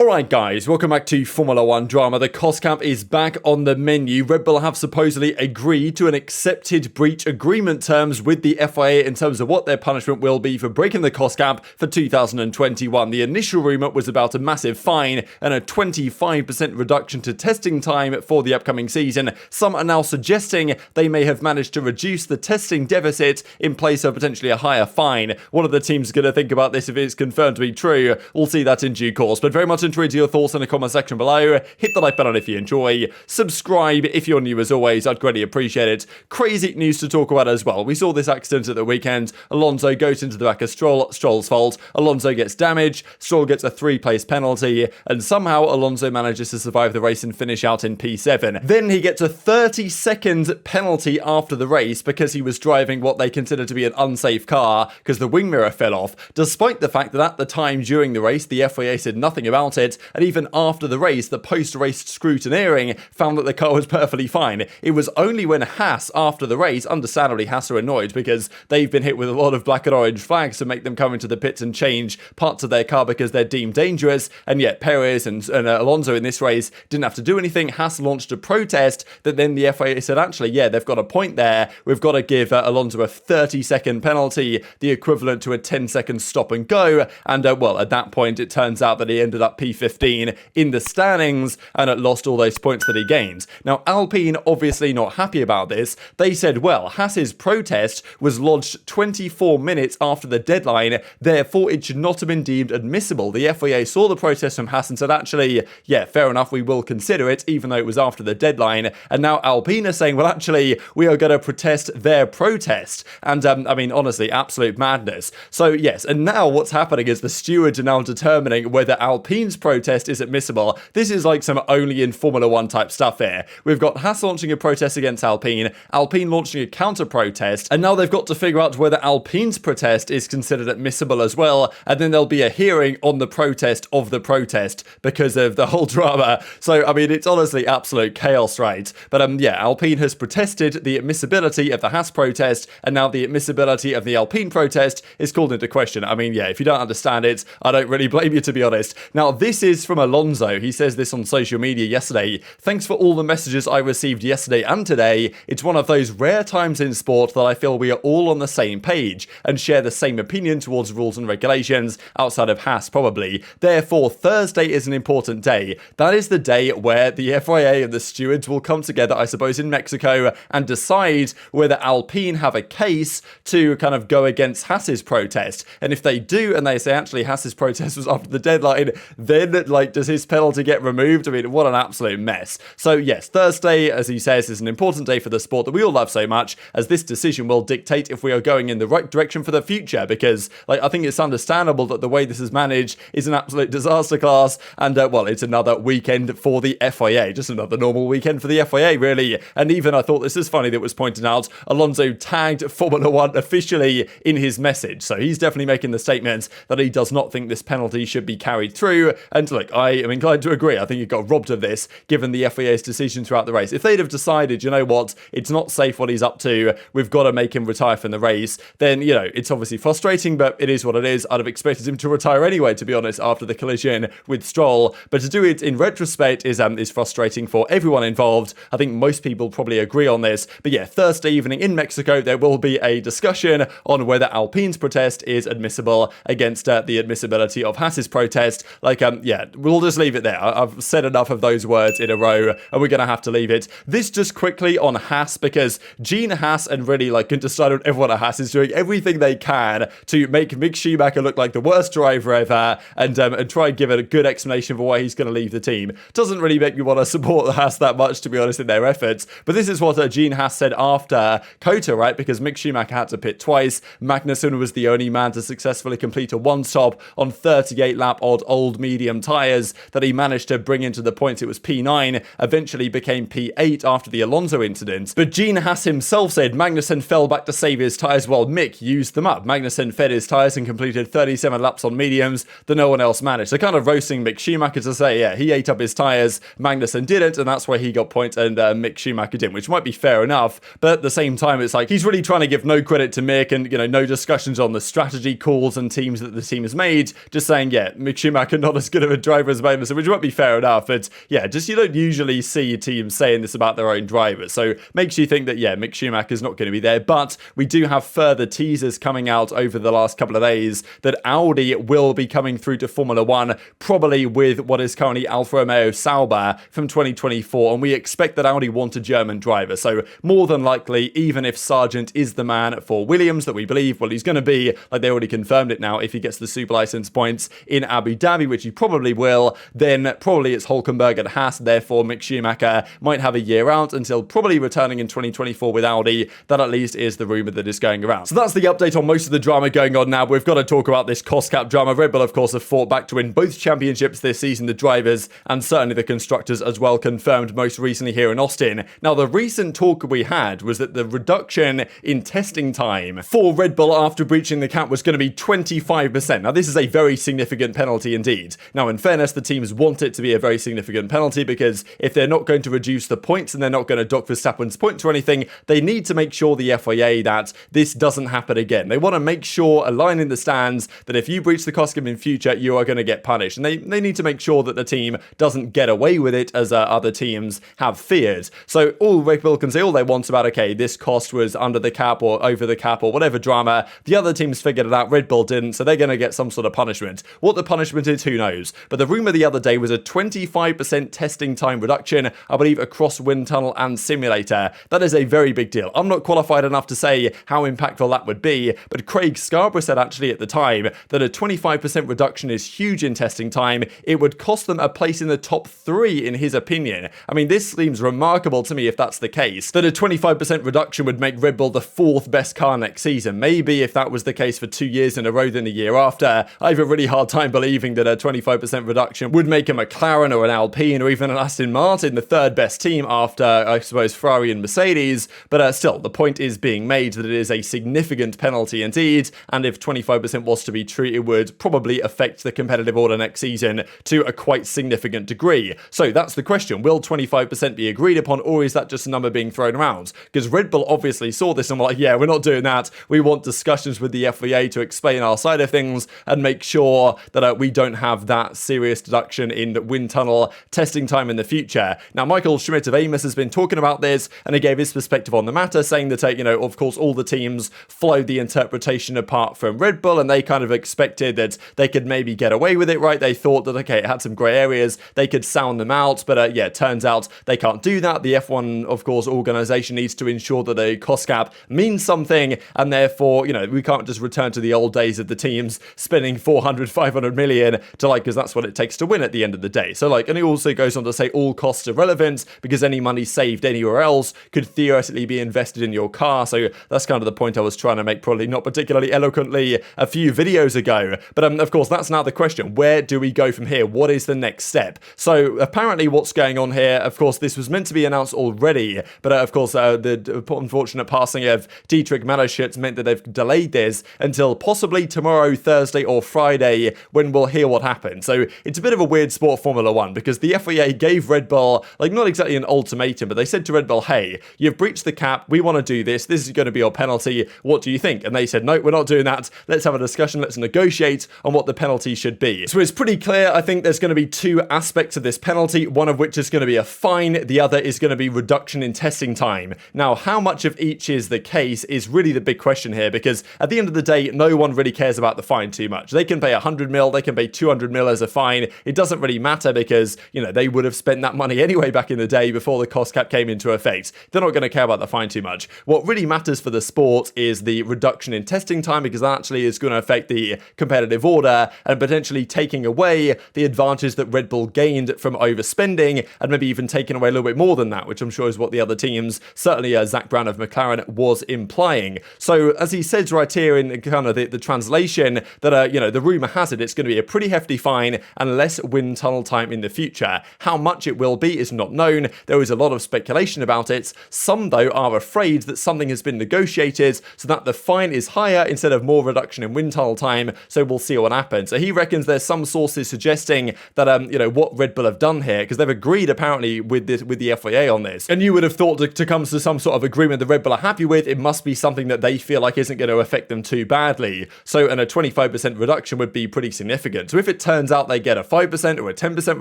Alright guys, welcome back to Formula 1 Drama. The cost cap is back on the menu. Red Bull have supposedly agreed to an accepted breach agreement terms with the FIA in terms of what their punishment will be for breaking the cost cap for 2021. The initial rumour was about a massive fine and a 25% reduction to testing time for the upcoming season. Some are now suggesting they may have managed to reduce the testing deficit in place of potentially a higher fine. What are the teams going to think about this if it's confirmed to be true? We'll see that in due course, but very much intrigued to your thoughts in the comment section below. Hit the like button if you enjoy. Subscribe if you're new as always. I'd greatly appreciate it. Crazy news to talk about as well. We saw this accident at the weekend. Alonso goes into the back of Stroll. Stroll's fault. Alonso gets damaged. Stroll gets a 3-place penalty. And somehow Alonso manages to survive the race and finish out in P7. Then he gets a 30-second penalty after the race because he was driving what they consider to be an unsafe car because the wing mirror fell off. Despite the fact that at the time during the race, the FIA said nothing about it. And even after the race, the post-race scrutineering found that the car was perfectly fine. It was only when Haas, after the race, understandably Haas are annoyed because they've been hit with a lot of black and orange flags to make them come into the pits and change parts of their car because they're deemed dangerous, and yet Perez and Alonso in this race didn't have to do anything. Haas launched a protest that then the FIA said, actually, yeah, they've got a point there. We've got to give Alonso a 30-second penalty, the equivalent to a 10-second stop and go, and well, at that point, it turns out that he ended up P15 in the standings and lost all those points that he gained. Now, Alpine obviously not happy about this. They said, well, Haas's protest was lodged 24 minutes after the deadline, therefore it should not have been deemed admissible. The FIA saw the protest from Haas and said, actually, yeah, fair enough, we will consider it, even though it was after the deadline. And now Alpine are saying, well, actually, we are going to protest their protest. And, I mean, honestly, absolute madness. So, yes, and now what's happening is the stewards are now determining whether Alpine's protest is admissible. This is like some only in Formula 1 type stuff here. We've got Haas launching a protest against Alpine, Alpine launching a counter protest, and now they've got to figure out whether Alpine's protest is considered admissible as well, and then there'll be a hearing on the protest of the protest because of the whole drama. So, I mean, it's honestly absolute chaos, right? But yeah, Alpine has protested the admissibility of the Haas protest, and now the admissibility of the Alpine protest is called into question. I mean, yeah, if you don't understand it, I don't really blame you, to be honest. Now, this is from Alonso. He says this on social media yesterday. Thanks for all the messages I received yesterday and today. It's one of those rare times in sport that I feel we are all on the same page and share the same opinion towards rules and regulations, outside of Haas probably. Therefore, Thursday is an important day. That is the day where the FIA and the stewards will come together, I suppose, in Mexico and decide whether Alpine have a case to kind of go against Haas's protest. And if they do, and they say, actually, Haas's protest was after the deadline, then, like, does his penalty get removed? I mean, what an absolute mess. So, yes, Thursday, as he says, is an important day for the sport that we all love so much, as this decision will dictate if we are going in the right direction for the future, because, like, I think it's understandable that the way this is managed is an absolute disaster class, and, well, it's another weekend for the FIA, just another normal weekend for the FIA, really. And even I thought this is funny that was pointed out, Alonso tagged Formula 1 officially in his message, so he's definitely making the statement that he does not think this penalty should be carried through, and look, I am inclined to agree. I think he got robbed of this, given the FIA's decision throughout the race. If they'd have decided, you know what, it's not safe what he's up to, we've got to make him retire from the race, then, you know, it's obviously frustrating, but it is what it is. I'd have expected him to retire anyway, to be honest, after the collision with Stroll, but to do it in retrospect is frustrating for everyone involved. I think most people probably agree on this, but yeah, Thursday evening in Mexico, there will be a discussion on whether Alpine's protest is admissible against the admissibility of Haas's protest. Like, yeah, we'll just leave it there. I've said enough of those words in a row, and we're going to have to leave it. This just quickly on Haas, because Gene Haas and really, like, everyone at Haas is doing everything they can to make Mick Schumacher look like the worst driver ever, and try and give it a good explanation for why he's going to leave the team. Doesn't really make me want to support the Haas that much, to be honest, in their efforts, but this is what Gene Haas said after Kota, right? Because Mick Schumacher had to pit twice. Magnussen was the only man to successfully complete a one-stop on 38-lap old medium tyres that he managed to bring into the points. It was P9, eventually became P8 after the Alonso incident. But Gene Haas himself said Magnussen fell back to save his tyres while Mick used them up. Magnussen fed his tyres and completed 37 laps on mediums that no one else managed. So kind of roasting Mick Schumacher to say, yeah, he ate up his tyres, Magnussen didn't, and that's why he got points and Mick Schumacher didn't, which might be fair enough, but at the same time, it's like he's really trying to give no credit to Mick and, you know, no discussions on the strategy calls and teams that the team has made, just saying, yeah, Mick Schumacher not as good of a driver as Magnussen, which might be fair enough. But yeah, just you don't usually see teams saying this about their own drivers. So makes you think that, yeah, Mick Schumacher's not going to be there. But we do have further teasers coming out over the last couple of days that Audi will be coming through to Formula One, probably with what is currently Alfa Romeo Sauber from 2024. And we expect that Audi want a German driver. So more than likely, even if Sargent is the man for Williams that we believe, well, he's going to be, like they already confirmed it now, if he gets the super license points in Abu Dhabi, which he probably will, then probably it's Hülkenberg at Haas. Therefore, Mick Schumacher might have a year out until probably returning in 2024 with Audi. That at least is the rumour that is going around. So that's the update on most of the drama going on now. We've got to talk about this cost cap drama. Red Bull, of course, have fought back to win both championships this season, the drivers and certainly the constructors as well, confirmed most recently here in Austin. Now, the recent talk we had was that the reduction in testing time for Red Bull after breaching the cap was going to be 25%. Now, this is a very significant penalty indeed. Now, in fairness, the teams want it to be a very significant penalty because if they're not going to reduce the points and they're not going to dock Verstappen's points or anything, they need to make sure, the FIA, that this doesn't happen again. They want to make sure, a line in the stands, that if you breach the cost cap in future, you are going to get punished. And they need to make sure that the team doesn't get away with it as other teams have feared. So all Red Bull can say all they want about, okay, this cost was under the cap or over the cap or whatever drama. The other teams figured it out, Red Bull didn't, so they're going to get some sort of punishment. What the punishment is, who knows? But the rumour the other day was a 25% testing time reduction, I believe, across wind tunnel and simulator. That is a very big deal. I'm not qualified enough to say how impactful that would be, but Craig Scarborough said actually at the time that a 25% reduction is huge in testing time. It would cost them a place in the top 3 in his opinion. I mean, this seems remarkable to me if that's the case, that a 25% reduction would make Red Bull the 4th best car next season. Maybe if that was the case for 2 years in a row than the year after. I have a really hard time believing that a 25% reduction would make a McLaren or an Alpine or even an Aston Martin the 3rd best team after, I suppose, Ferrari and Mercedes. But still, the point is being made that it is a significant penalty indeed, and if 25% was to be true, it would probably affect the competitive order next season to a quite significant degree. So that's the question. Will 25% be agreed upon, or is that just a number being thrown around? Because Red Bull obviously saw this and were like, yeah, we're not doing that. We want discussions with the FIA to explain our side of things and make sure that we don't have that serious deduction in wind tunnel testing time in the future. Now, Michael Schmidt of Amos has been talking about this, and he gave his perspective on the matter, saying that, of course, all the teams followed the interpretation apart from Red Bull, and they kind of expected that they could maybe get away with it, right? They thought that, okay, it had some grey areas, they could sound them out, but yeah, it turns out they can't do that. The F1, of course, organisation needs to ensure that a cost cap means something, and therefore, we can't just return to the old days of the teams spending 400, 500 million to because that's what it takes to win at the end of the day. So and he also goes on to say all costs are relevant because any money saved anywhere else could theoretically be invested in your car. So that's kind of the point I was trying to make, probably not particularly eloquently a few videos ago. But of course, that's now the question. Where do we go from here? What is the next step? So apparently what's going on here, of course, this was meant to be announced already, but of course, the unfortunate passing of Dietrich Mateschitz meant that they've delayed this until possibly tomorrow, Thursday or Friday, when we'll hear what happens. So it's a bit of a weird sport, Formula One, because the FIA gave Red Bull, not exactly an ultimatum, but they said to Red Bull, hey, you've breached the cap, we want to do this, this is going to be your penalty, what do you think? And they said, no, we're not doing that, let's have a discussion, let's negotiate on what the penalty should be. So it's pretty clear, I think there's going to be 2 aspects of this penalty, one of which is going to be a fine, the other is going to be reduction in testing time. Now, how much of each is the case is really the big question here, because at the end of the day, no one really cares about the fine too much. They can pay 100 mil, they can pay 200 mil as a fine, it doesn't really matter because, they would have spent that money anyway back in the day before the cost cap came into effect. They're not going to care about the fine too much. What really matters for the sport is the reduction in testing time, because that actually is going to affect the competitive order and potentially taking away the advantage that Red Bull gained from overspending, and maybe even taking away a little bit more than that, which I'm sure is what the other teams, certainly Zach Brown of McLaren, was implying. So as he says right here in kind of the translation, that the rumour has it it's going to be a pretty hefty fine and less wind tunnel time in the future. How much it will be is not known. There is a lot of speculation about it. Some, though, are afraid that something has been negotiated so that the fine is higher instead of more reduction in wind tunnel time. So we'll see what happens. So he reckons there's some sources suggesting that what Red Bull have done here, because they've agreed apparently with the FIA on this. And you would have thought to come to some sort of agreement that Red Bull are happy with, it must be something that they feel like isn't going to affect them too badly. So, and a 25% reduction would be pretty significant. So if it turns turns out they get a 5% or a 10%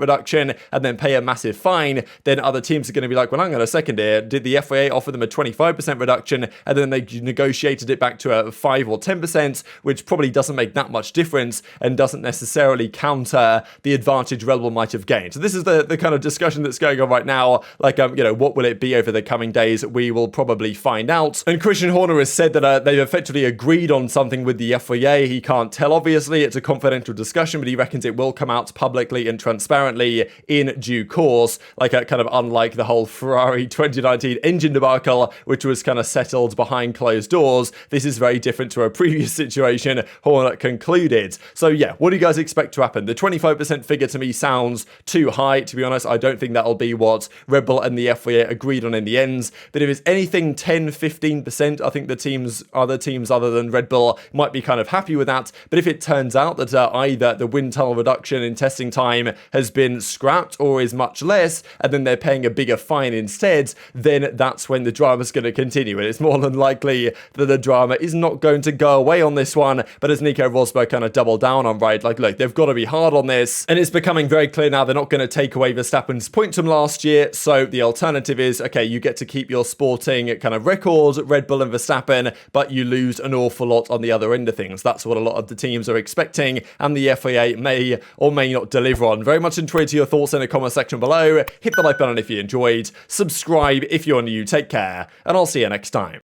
reduction and then pay a massive fine, then other teams are going to be like, well, hang on a second here, did the FIA offer them a 25% reduction and then they negotiated it back to a 5 or 10%, which probably doesn't make that much difference and doesn't necessarily counter the advantage Red Bull might have gained. So this is the kind of discussion that's going on right now. Like, what will it be over the coming days? We will probably find out. And Christian Horner has said that they've effectively agreed on something with the FIA. He can't tell, obviously. It's a confidential discussion, but he reckons it will come out publicly and transparently in due course, like kind of unlike the whole Ferrari 2019 engine debacle, which was kind of settled behind closed doors. This is very different to a previous situation, Horner concluded. So yeah, what do you guys expect to happen? The 25% figure to me sounds too high, to be honest. I don't think that'll be what Red Bull and the FIA agreed on in the end. But if it's anything 10-15%, I think the other teams other than Red Bull might be kind of happy with that. But if it turns out that either the wind tunnel reduction in testing time has been scrapped or is much less, and then they're paying a bigger fine instead, then that's when the drama's going to continue. And it's more than likely that the drama is not going to go away on this one. But as Nico Rosberg kind of doubled down on, right, like, look, they've got to be hard on this. And it's becoming very clear now they're not going to take away Verstappen's points from last year. So the alternative is, okay, you get to keep your sporting kind of records, Red Bull and Verstappen, but you lose an awful lot on the other end of things. That's what a lot of the teams are expecting, and the FIA may or may not deliver on. Very much enjoyed your thoughts in the comment section below. Hit the like button if you enjoyed. Subscribe if you're new. Take care, and I'll see you next time.